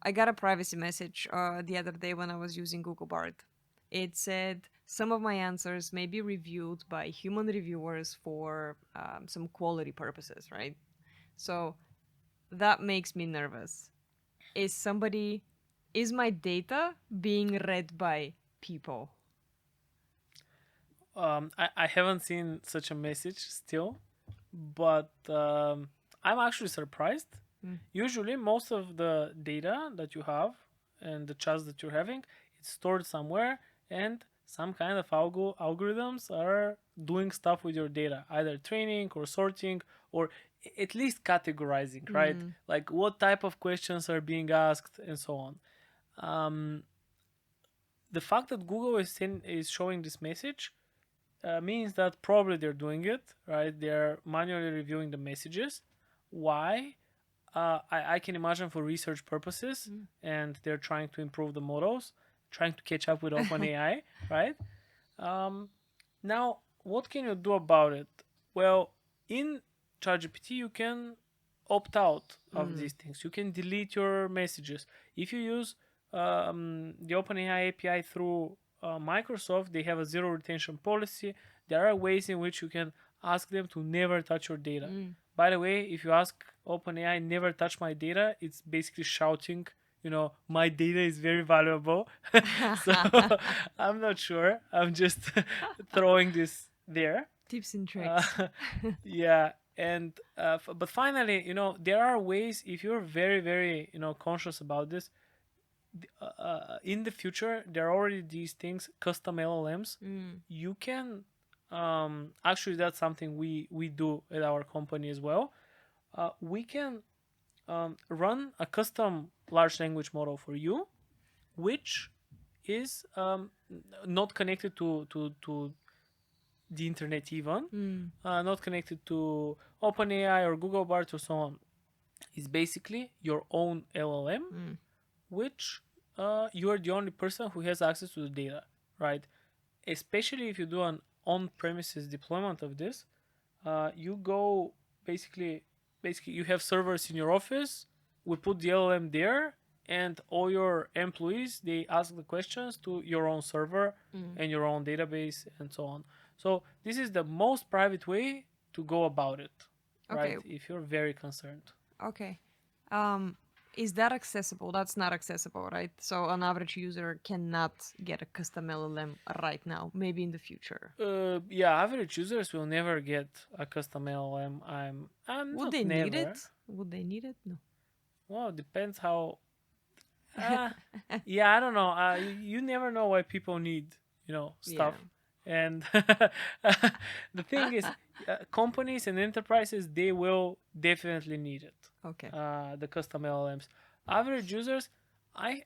I got a privacy message the other day when I was using Google Bard. It said some of my answers may be reviewed by human reviewers for some quality purposes, right? So that makes me nervous. Is somebody, is my data being read by people? I haven't seen such a message still, but I'm actually surprised. Mm. Usually, most of the data that you have and the chats that you're having, it's stored somewhere, and some kind of algorithms are doing stuff with your data, either training or sorting or at least categorizing, right? Mm. Like what type of questions are being asked and so on. Um, the fact that Google is showing this message means that probably they're doing it, right? They're manually reviewing the messages. Why? I can imagine for research purposes, Mm. and they're trying to improve the models, trying to catch up with OpenAI, right? Um, Now, what can you do about it? Well, in ChatGPT, you can opt out of Mm. these things. You can delete your messages. If you use the OpenAI API through Microsoft, they have a zero retention policy. There are ways in which you can ask them to never touch your data. Mm. By the way, if you ask OpenAI never touch my data, it's basically shouting, my data is very valuable. So I'm not sure. I'm just throwing this there. Tips and Uh, tricks. yeah, and but finally, there are ways if you're very, very, conscious about this. In the future, there are already these things, custom LLMs. Mm. You can actually that's something we do at our company as well. We can run a custom large language model for you, which is not connected to the internet even, Mm. not connected to OpenAI or Google Bart or so on. It's basically your own LLM, Mm. which you are the only person who has access to the data, right? Especially if you do an on-premises deployment of this, you go basically basically you have servers in your office. We put the LLM there, and all your employees they ask the questions to your own server Mm. and your own database and so on. So this is the most private way to go about it, Okay. right? If you're very concerned. Okay. Um, is that accessible? That's not accessible, right? So an average user cannot get a custom LLM right now. Maybe in the future. Yeah, average users will never get a custom LLM. I'm Would not they need never. it? Would they need it? No. Well, it depends how. Uh, yeah, I don't know. You never know why people need, Yeah. stuff. And the thing is, companies and enterprises they will definitely need it. Okay. The custom LLMs. Average users, I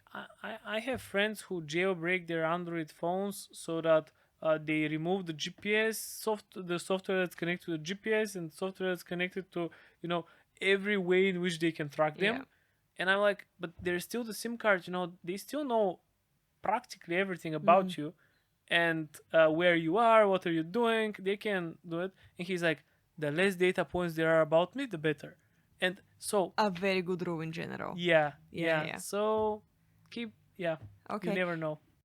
have friends who jailbreak their Android phones so that they remove the the software that's connected to the GPS and software that's connected to every way in which they can track Yeah. them. And I'm like, but there's still the SIM card. They still know practically everything Mm. about you and where you are, what are you doing. They can do it. And he's like, the less data points there are about me, the better. And so, A very good rule in general. yeah, Yeah, yeah, yeah. yeah. So, keep, yeah, you Okay. never know.